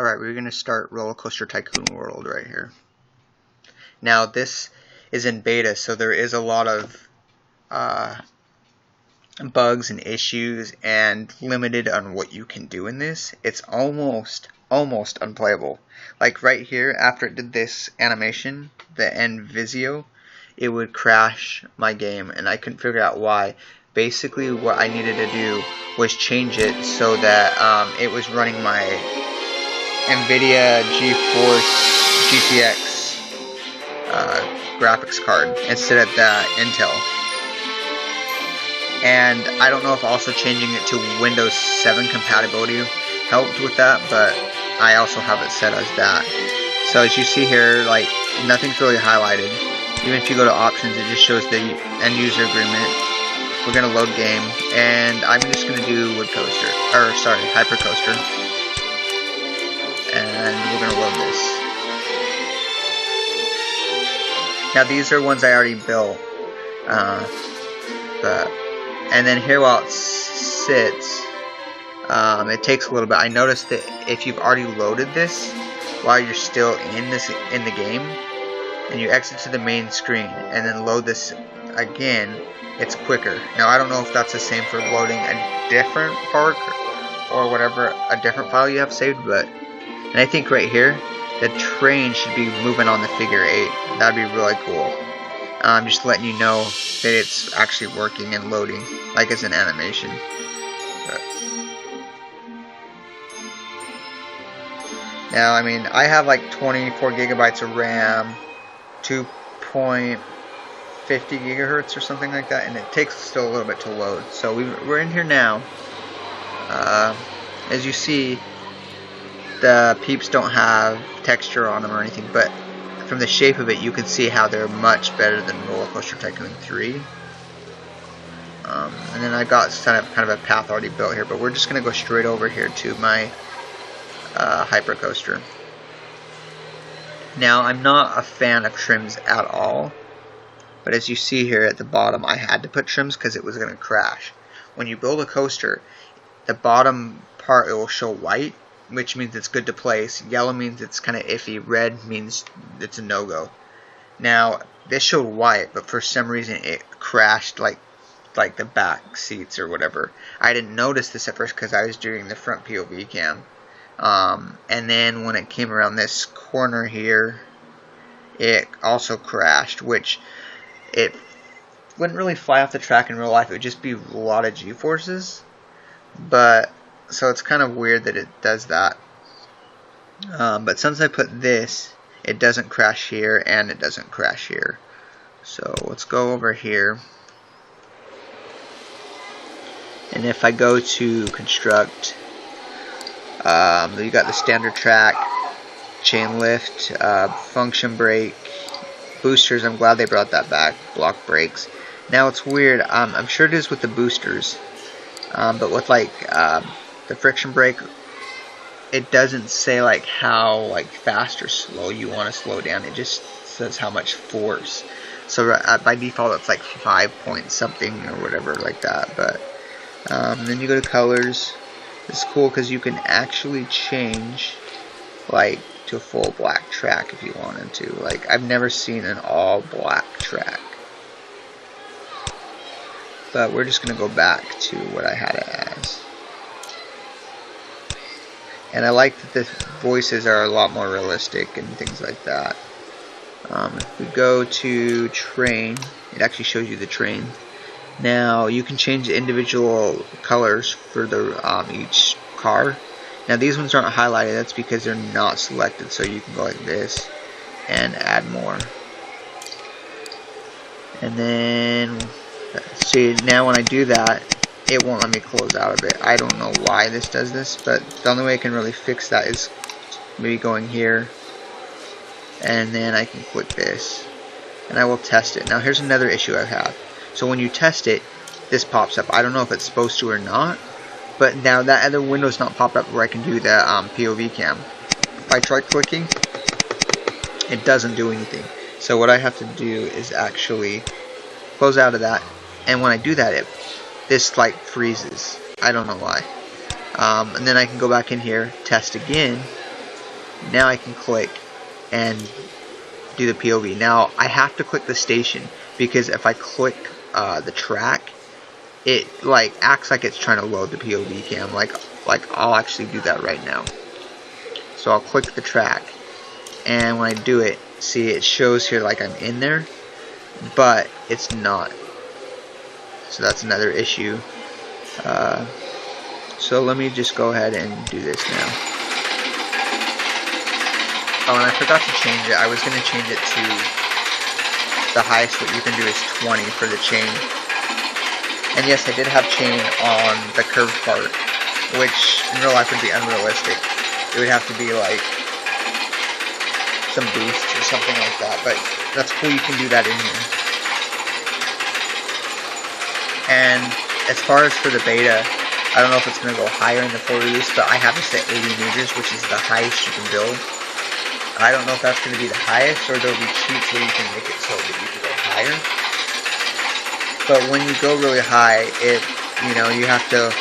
Alright, we're going to start Roller Coaster Tycoon World right here. Now this is in beta, so there is a lot of bugs and issues and limited on what you can do in this. It's almost unplayable. Like right here, after it did this animation, the Nvizzio, it would crash my game and I couldn't figure out why. Basically what I needed to do was change it so that it was running my Nvidia GeForce GTX graphics card instead of the Intel. And I don't know if also changing it to Windows 7 compatibility helped with that, but I also have it set as that. So as you see here, like, nothing's really highlighted. Even if you go to options, it just shows the end user agreement. We're gonna load game, and I'm just gonna do hypercoaster, and we're gonna load this. Now these are ones I already built, and then here while it sits, it takes a little bit. I noticed that if you've already loaded this while you're still in the game, and you exit to the main screen and then load this again, it's quicker. Now I don't know if that's the same for loading a different park or whatever, a different file you have saved, and I think right here the train should be moving on the figure 8. That'd be really cool. Just letting you know that it's actually working and loading, like as an animation. Now, I mean, I have like 24 gigabytes of RAM, 2.50 gigahertz or something like that, and it takes still a little bit to load. So we're in here now. As you see, the peeps don't have texture on them or anything, but from the shape of it, you can see how they're much better than Roller Coaster Tycoon 3. And then I got kind of a path already built here, but we're just going to go straight over here to my hypercoaster. Now, I'm not a fan of trims at all, but as you see here at the bottom, I had to put trims because it was going to crash. When you build a coaster, the bottom part, it will show white, which means it's good to place. Yellow means it's kind of iffy. Red means it's a no-go. Now, this showed white, but for some reason it crashed like the back seats or whatever. I didn't notice this at first because I was doing the front POV cam. And then when it came around this corner here, it also crashed, which it wouldn't really fly off the track in real life. It would just be a lot of G-forces. But so it's kind of weird that it does that. But since I put this, it doesn't crash here and it doesn't crash here. So let's go over here. And if I go to construct, you got the standard track, chain lift, function brake, boosters. I'm glad they brought that back. Block brakes. Now it's weird. I'm sure it is with the boosters, but with like the friction brake, it doesn't say like how fast or slow you want to slow down. It just says how much force. So by default it's like 5 point something or whatever like that. But then you go to colors. It's cool because you can actually change like to a full black track if you wanted to. Like, I've never seen an all black track. But we're just gonna go back to what I had it as. And I like that the voices are a lot more realistic and things like that. If we go to train, it actually shows you the train. Now you can change the individual colors for the each car. Now these ones aren't highlighted. That's because they're not selected. So you can go like this and add more. And then see, now when I do that, it won't let me close out of it. I don't know why this does this, but the only way I can really fix that is maybe going here, and then I can click this, and I will test it. Now here's another issue I have. So when you test it, this pops up. I don't know if it's supposed to or not, but now that other window's not popped up where I can do the POV cam. If I try clicking, it doesn't do anything. So what I have to do is actually close out of that, and when I do that, this like freezes. I don't know why. And then I can go back in here, test again, Now I can click and do the POV. Now I have to click the station because if I click the track, it like acts like it's trying to load the POV cam. Like I'll actually do that right now. So I'll click the track, and when I do it, see it shows here like I'm in there, but it's not. So that's another issue. So let me just go ahead and do this now. Oh, and I forgot to change it. I was going to change it to the highest what you can do is 20 for the chain. And yes, I did have chain on the curved part, which in real life would be unrealistic. It would have to be like some boost or something like that, but that's cool, you can do that in here. And as far as for the beta, I don't know if it's going to go higher in the full release, but I have this at 80 meters, which is the highest you can build. I don't know if that's going to be the highest, or there'll be cheats where you can make it so that you can go higher. But when you go really high, you have to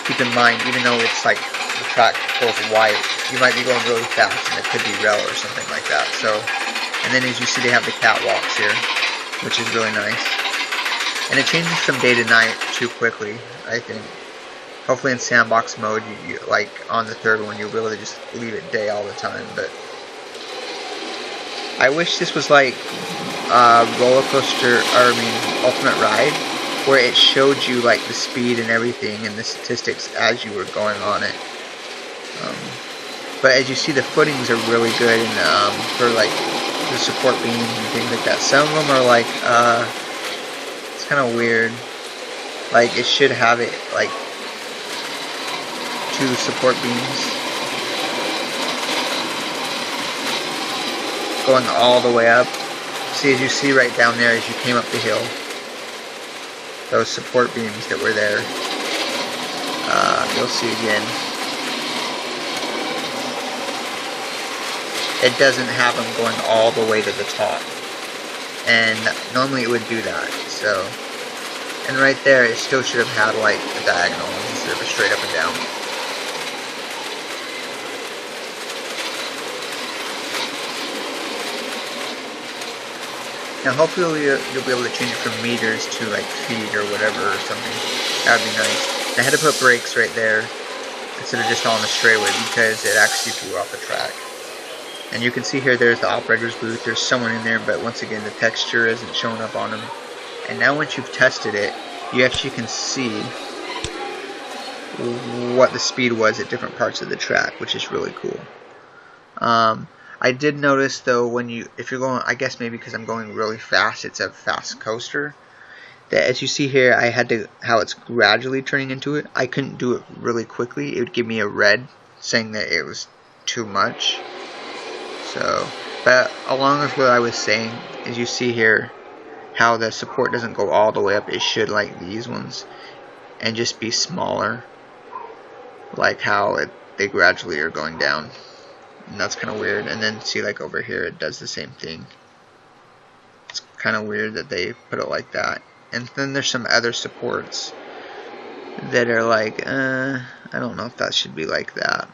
keep in mind, even though it's like the track goes white, you might be going really fast, and it could be rel or something like that. So, and then as you see, they have the catwalks here, which is really nice. And it changes from day to night too quickly, I think. Hopefully in sandbox mode, like on the third one, you'll be able to just leave it day all the time. But I wish this was like Roller Coaster, Ultimate Ride, where it showed you like the speed and everything and the statistics as you were going on it. But as you see, the footings are really good, and for like the support beams and things like that. Some of them are like it's kind of weird. Like it should have it like 2 support beams going all the way up. See, as you see right down there as you came up the hill, those support beams that were there, you'll see again. It doesn't have them going all the way to the top, and normally it would do that. So, and right there it still should have had like a diagonal instead of a straight up and down. Now hopefully you'll be able to change it from meters to like feet or whatever or something. That would be nice. I had to put brakes right there instead of just on the straightaway because it actually threw off the track. And you can see here there's the operator's booth. There's someone in there, but once again the texture isn't showing up on them. And now once you've tested it, you actually can see what the speed was at different parts of the track, which is really cool. I did notice though, if you're going, I guess maybe because I'm going really fast, it's a fast coaster, that as you see here, I had to, how it's gradually turning into it, I couldn't do it really quickly. It would give me a red saying that it was too much. So, but along with what I was saying, as you see here, how the support doesn't go all the way up, it should like these ones, and just be smaller, like how they gradually are going down. And that's kind of weird. And then see, like over here, it does the same thing. It's kind of weird that they put it like that. And then there's some other supports that are like, I don't know if that should be like that.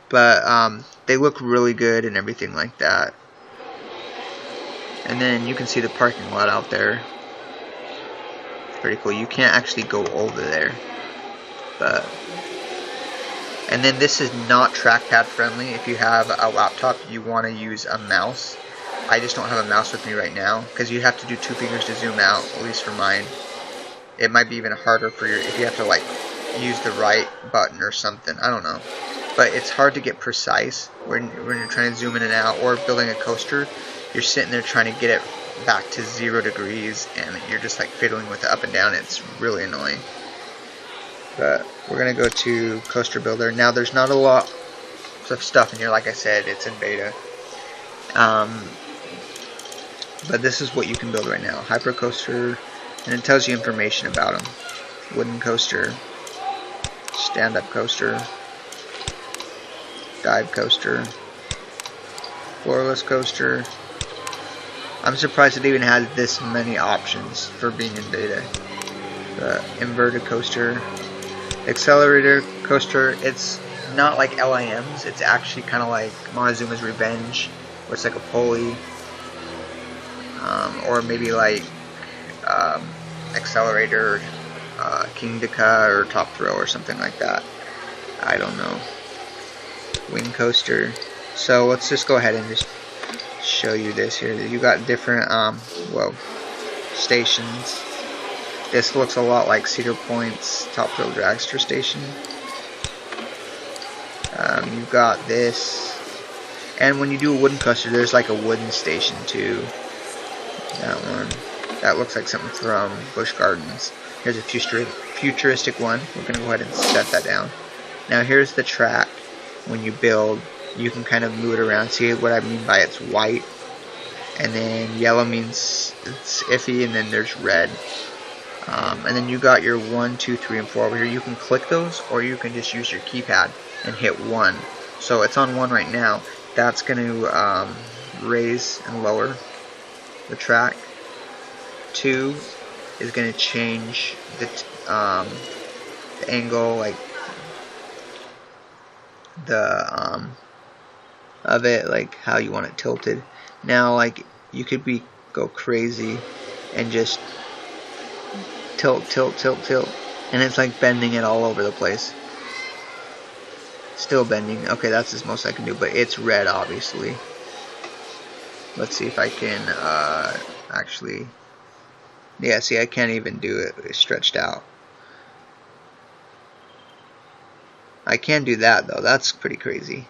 But they look really good and everything like that. And then you can see the parking lot out there. Pretty cool. You can't actually go over there, but. And then this is not trackpad friendly. If you have a laptop, you want to use a mouse. I just don't have a mouse with me right now because you have to do 2 fingers to zoom out, at least for mine. It might be even harder for if you have to like use the right button or something. I don't know. But it's hard to get precise when you're trying to zoom in and out, or building a coaster. You're sitting there trying to get it back to 0 degrees and you're just like fiddling with it up and down. It's really annoying. But we're going to go to Coaster Builder. Now there's not a lot of stuff in here, like I said, it's in beta. But this is what you can build right now. Hyper Coaster, and it tells you information about them. Wooden Coaster, Stand-Up Coaster, Dive Coaster, Floorless Coaster. I'm surprised it even has this many options for being in beta. The Inverted Coaster, Accelerator Coaster, it's not like LIMs. It's actually kind of like Montezuma's Revenge, where it's like a pulley, or maybe like Accelerator, King Deca, or Top Thrill, or something like that. I don't know. Wing Coaster. So let's just go ahead and just show you this here. You got different stations. This looks a lot like Cedar Point's Top Thrill Dragster station. You've got this, and when you do a wooden coaster, there's like a wooden station too. That one, that looks like something from Busch Gardens. Here's a futuristic one. We're gonna go ahead and set that down. Now here's the track. When you build, you can kind of move it around. See what I mean by it's white, and then yellow means it's iffy, and then there's red. And then you got your 1, 2, 3, and 4 over here. You can click those, or you can just use your keypad and hit 1. So it's on 1 right now. That's going to raise and lower the track. 2 is going to change the angle, like the of it, like how you want it tilted. Now, like you could go crazy and just tilt, and it's like bending it all over the place. Still bending. Okay, that's as most I can do, but it's red, obviously. Let's see if I can actually. Yeah, see, I can't even do it. It's stretched out. I can do that though. That's pretty crazy.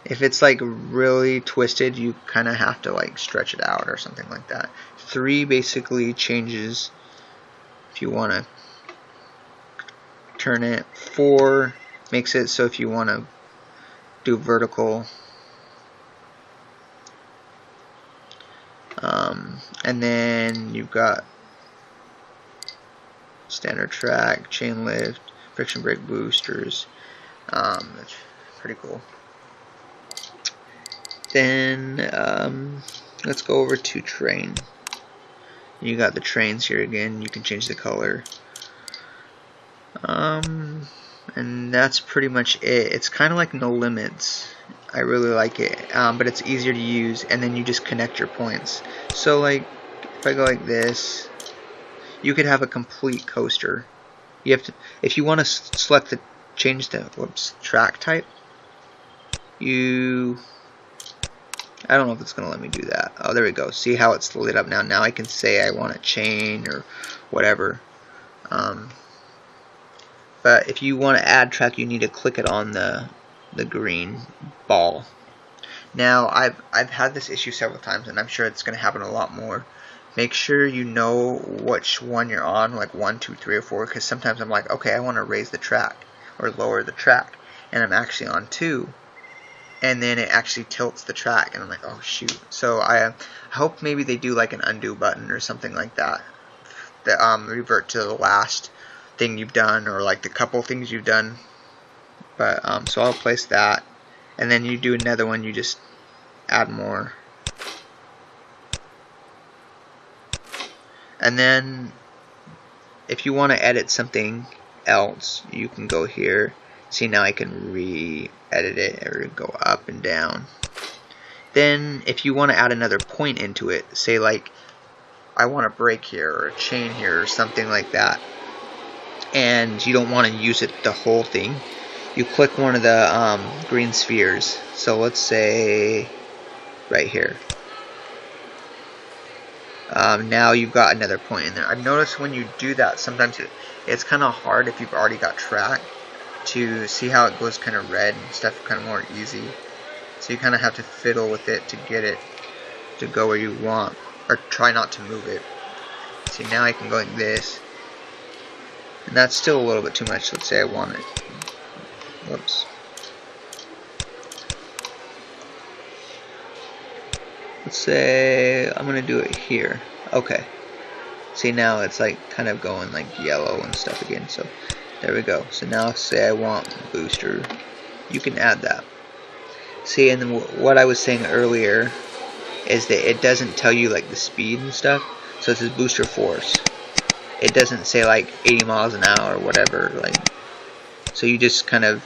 If it's like really twisted, you kind of have to like stretch it out or something like that. 3 basically changes if you want to turn it. 4 makes it so if you want to do vertical. And then you've got standard track, chain lift, friction brake boosters. That's pretty cool. Then let's go over to train. You got the trains here again. You can change the color. And that's pretty much it. It's kind of like No Limits. I really like it, but it's easier to use, and then you just connect your points. So like if I go like this, you could have a complete coaster. You have to, if you want to select the change the track type, I don't know if it's gonna let me do that. Oh, there we go. See how it's lit up now. Now I can say I want a chain or whatever. But if you want to add track, you need to click it on the green ball. Now I've had this issue several times, and I'm sure it's going to happen a lot more. Make sure you know which one you're on, like 1, 2, 3, or 4, because sometimes I'm like, okay, I want to raise the track or lower the track, and I'm actually on 2, and then it actually tilts the track, and I'm like, oh shoot. So I hope maybe they do like an undo button or something like that, that revert to the last thing you've done, or like the couple things you've done. But so I'll place that, and then you do another one, you just add more. And then if you want to edit something else, you can go here. See, now I can re-edit it, or go up and down. Then if you want to add another point into it, say like I want a brake here or a chain here or something like that, and you don't want to use it the whole thing, you click one of the green spheres. So let's say right here. Now you've got another point in there. I've noticed when you do that, sometimes it's kind of hard if you've already got track to see how it goes kind of red and stuff, kind of more easy. So you kind of have to fiddle with it to get it to go where you want, or try not to move it. See, now I can go like this, and that's still a little bit too much. Let's say I want it. Whoops. Let's say I'm gonna do it here. Okay. See, now it's like kind of going like yellow and stuff again. So there we go. So now say I want booster, you can add that. See, and then what I was saying earlier is that it doesn't tell you like the speed and stuff. So it says booster force. It doesn't say like 80 miles an hour or whatever. Like, so you just kind of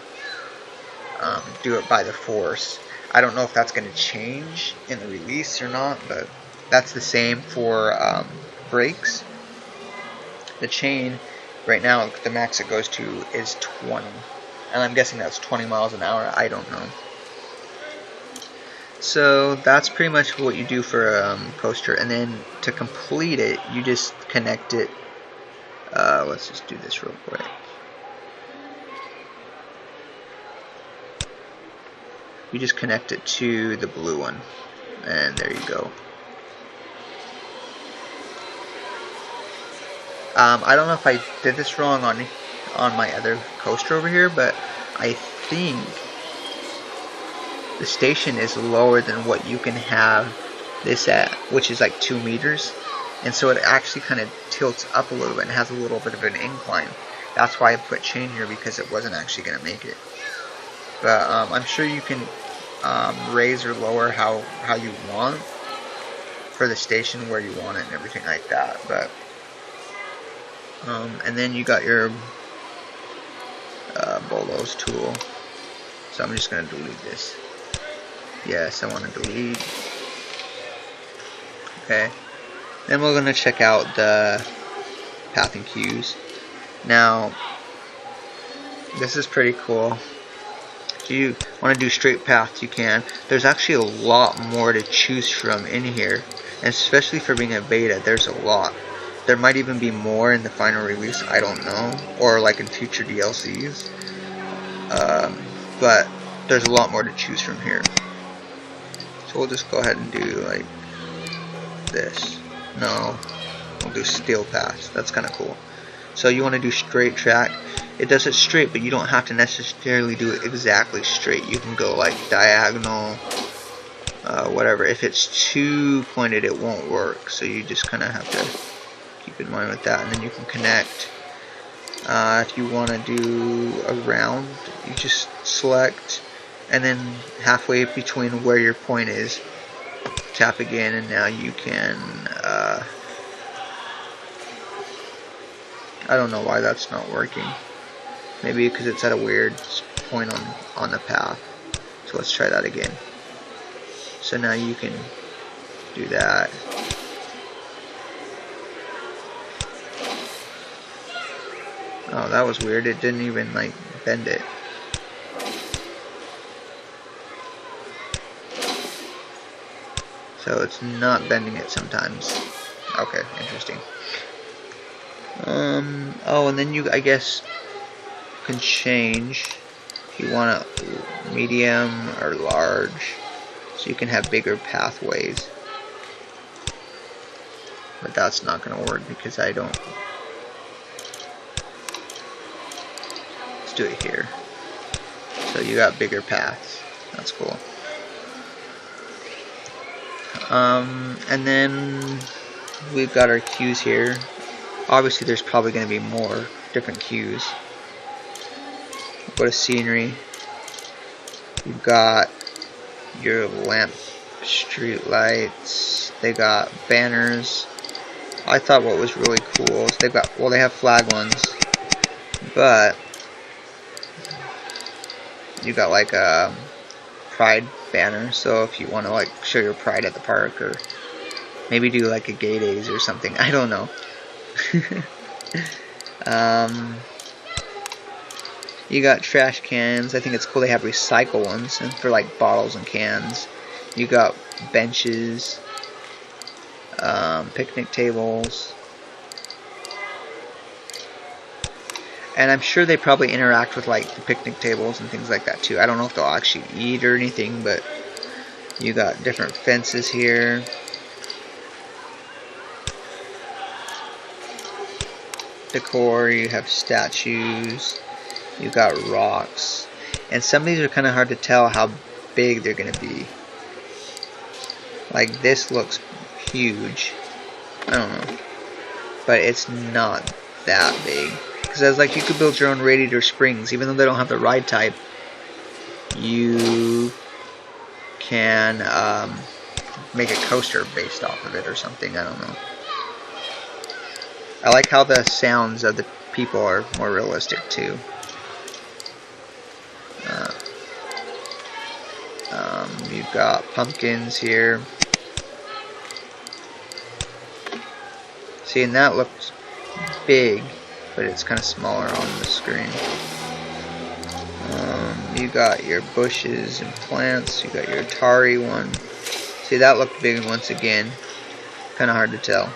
do it by the force. I don't know if that's going to change in the release or not, but that's the same for brakes. The chain right now, the max it goes to is 20, and I'm guessing that's 20 miles an hour. I don't know. So that's pretty much what you do for a coaster, and then to complete it, you just connect it. Let's just do this real quick. You just connect it to the blue one, and there you go. I don't know if I did this wrong on my other coaster over here, but I think the station is lower than what you can have this at, which is like 2 meters, and so it actually kind of tilts up a little bit and has a little bit of an incline. That's why I put chain here, because it wasn't actually going to make it. But I'm sure you can raise or lower how you want for the station, where you want it and everything like that. But and then you got your Bolo's tool. So I'm just going to delete this. Yes, I want to delete. Okay. Then we're going to check out the pathing cues. Now, this is pretty cool. If you want to do straight paths, you can. There's actually a lot more to choose from in here, and especially for being a beta, there's a lot. There might even be more in the final release, I don't know, or like in future DLCs. But there's a lot more to choose from here. So we'll just go ahead and do like this. No, we'll do steel paths. That's kind of cool. So you want to do straight track. It does it straight, but you don't have to necessarily do it exactly straight. You can go like diagonal, whatever. If it's too pointed, it won't work. So you just kind of have to keep in mind with that. And then you can connect. If you want to do a round, you just select, and then halfway between where your point is, tap again, and now you can, I don't know why that's not working. Maybe because it's at a weird point on the path. So let's try that again. So now you can do that. Oh, that was weird. It didn't even like bend it. So it's not bending it sometimes. Okay, interesting. Oh, and then you, I guess, can change if you want a medium or large, so you can have bigger pathways. But that's not going to work because I don't. Let's do it here. So you got bigger paths. That's cool. And then we've got our cues here. Obviously there's probably going to be more different cues. Go to scenery. You've got your lamp, street lights. They got banners. I thought what was really cool is they've got, well, they have flag ones, but you got like a pride banner. So if you want to like show your pride at the park, or maybe do like a gay days or something, I don't know. You got trash cans. I think it's cool they have recycle ones and for like bottles and cans. You got benches, picnic tables, and I'm sure they probably interact with like the picnic tables and things like that too. I don't know if they'll actually eat or anything, but you got different fences here. Decor, you have statues, you got rocks, and some of these are kind of hard to tell how big they're going to be. Like this looks huge, I don't know, but it's not that big. Because I was like, you could build your own radiator springs, even though they don't have the ride type. You can make a coaster based off of it or something, I don't know. I like how the sounds of the people are more realistic too. You've got pumpkins here. See, and that looks big, but it's kind of smaller on the screen. You got your bushes and plants. You got your Atari one. See, that looked big once again. Kind of hard to tell.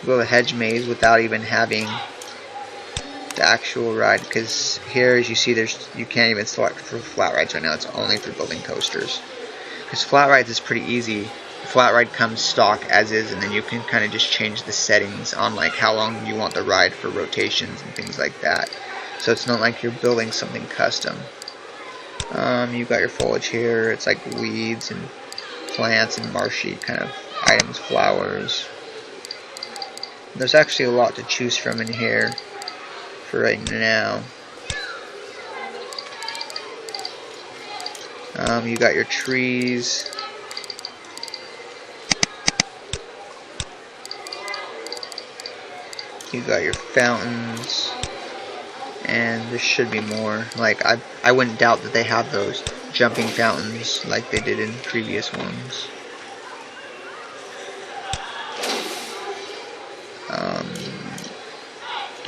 Build a hedge maze without even having the actual ride, because here, as you see, you can't even select for flat rides right now. It's only for building coasters. Because flat rides is pretty easy. Flat ride comes stock as is, and then you can kind of just change the settings on like how long you want the ride for rotations and things like that. So it's not like you're building something custom. You've got your foliage here. It's like weeds and plants and marshy kind of items, flowers. There's actually a lot to choose from in here for right now. You got your trees. You got your fountains. And there should be more. Like, I wouldn't doubt that they have those jumping fountains like they did in previous ones.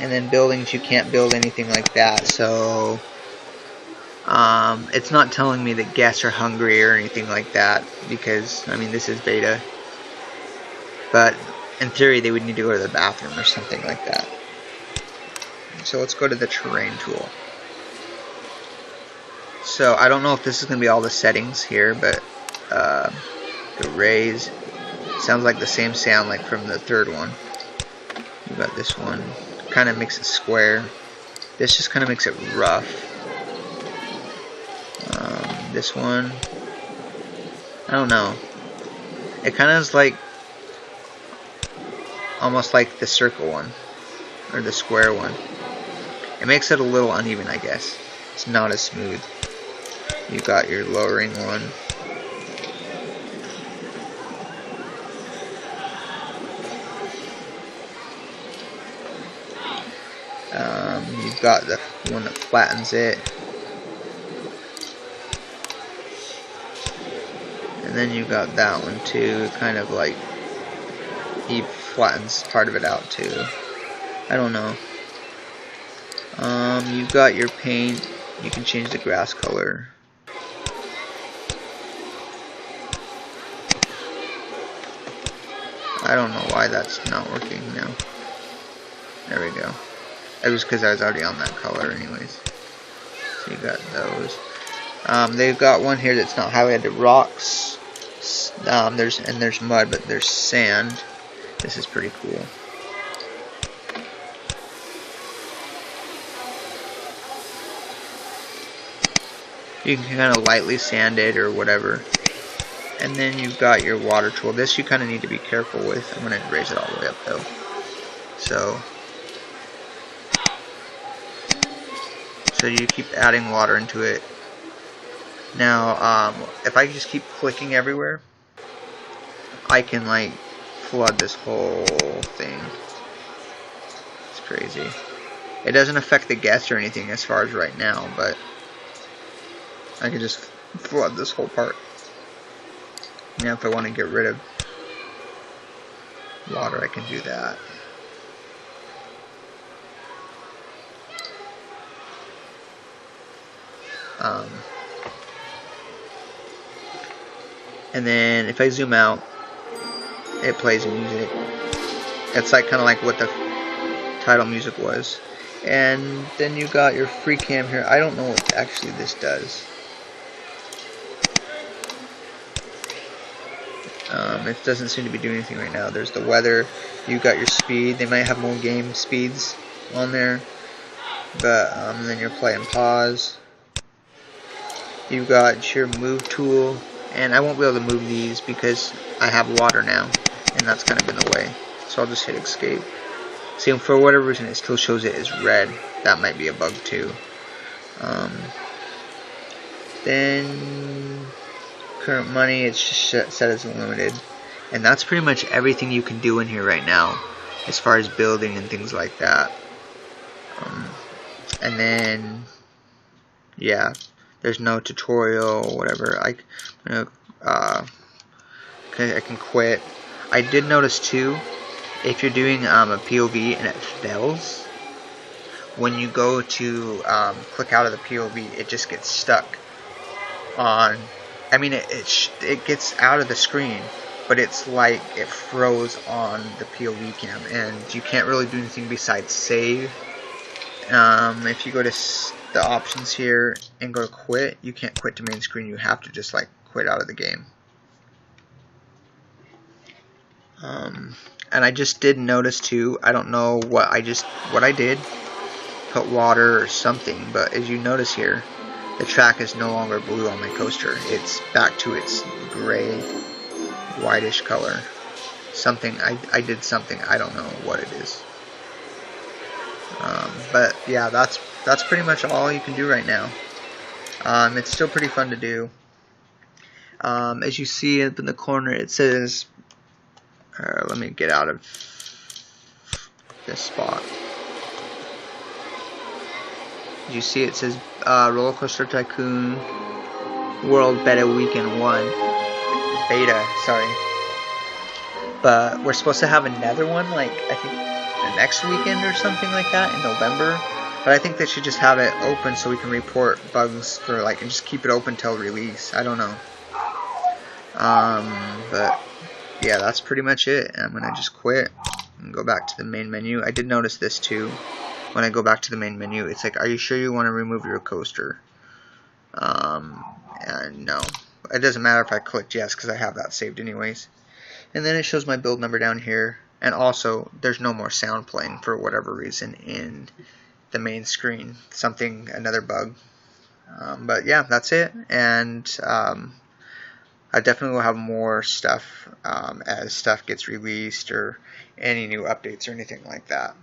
And then buildings, you can't build anything like that, so it's not telling me that guests are hungry or anything like that, because, I mean, this is beta. But in theory, they would need to go to the bathroom or something like that. So let's go to the terrain tool. So I don't know if this is going to be all the settings here, but the raise sounds like the same sound like from the third one. You got this one, kind of makes it square. This just kind of makes it rough. This one, I don't know. It kind of is like almost like the circle one or the square one. It makes it a little uneven, I guess. It's not as smooth. You got your lowering one. You've got the one that flattens it. And then you got that one too, kind of like he flattens part of it out too. I don't know. You've got your paint. You can change the grass color. I don't know why that's not working now. There we go. It was because I was already on that color anyways. So you got those. They've got one here that's not highlighted. Rocks. There's mud, but there's sand. This is pretty cool. You can kind of lightly sand it or whatever. And then you've got your water tool. This you kind of need to be careful with. I'm going to raise it all the way up though. So you keep adding water into it. Now, if I just keep clicking everywhere, I can like flood this whole thing. It's crazy. It doesn't affect the guests or anything as far as right now, but I can just flood this whole part. Now if I want to get rid of water, I can do that. And then if I zoom out, it plays music. It's like kind of like what the title music was. And then you got your free cam here. I don't know what actually this does. It doesn't seem to be doing anything right now. There's the weather. You got your speed. They might have more game speeds on there. But then your play and pause. You got your move tool. And I won't be able to move these because I have water now. And that's kind of in the way. So I'll just hit escape. See, for whatever reason it still shows it as red. That might be a bug too. Then current money, it's just set as unlimited. And that's pretty much everything you can do in here right now as far as building and things like that. And then yeah, There's no tutorial, whatever. Okay, I can quit. I did notice too, if you're doing a POV and it fails, when you go to click out of the POV, it just gets stuck on. I mean, it gets out of the screen, but it's like it froze on the POV cam, and you can't really do anything besides save. If you go to the options here and go to quit, you can't quit to main screen. You have to just like quit out of the game. And I just did notice too, I don't know what I did, put water or something, but as you notice here, the track is no longer blue on my coaster. It's back to its gray, whitish color. Something, I did something, I don't know what it is. But yeah, that's pretty much all you can do right now. It's still pretty fun to do. As you see up in the corner, it says, let me get out of this spot. As you see, it says Roller Coaster Tycoon World Beta Weekend 1. Beta, sorry. But we're supposed to have another one, like, I think the next weekend or something like that in November. But I think they should just have it open so we can report bugs for, like, and just keep it open till release. I don't know. But yeah, that's pretty much it. I'm gonna just quit and go back to the main menu. I did notice this too. When I go back to the main menu, it's like, are you sure you want to remove your coaster? And no. It doesn't matter if I clicked yes, because I have that saved anyways. And then it shows my build number down here. And also, there's no more sound playing for whatever reason in the main screen. Another bug. But yeah, that's it. And I definitely will have more stuff as stuff gets released or any new updates or anything like that.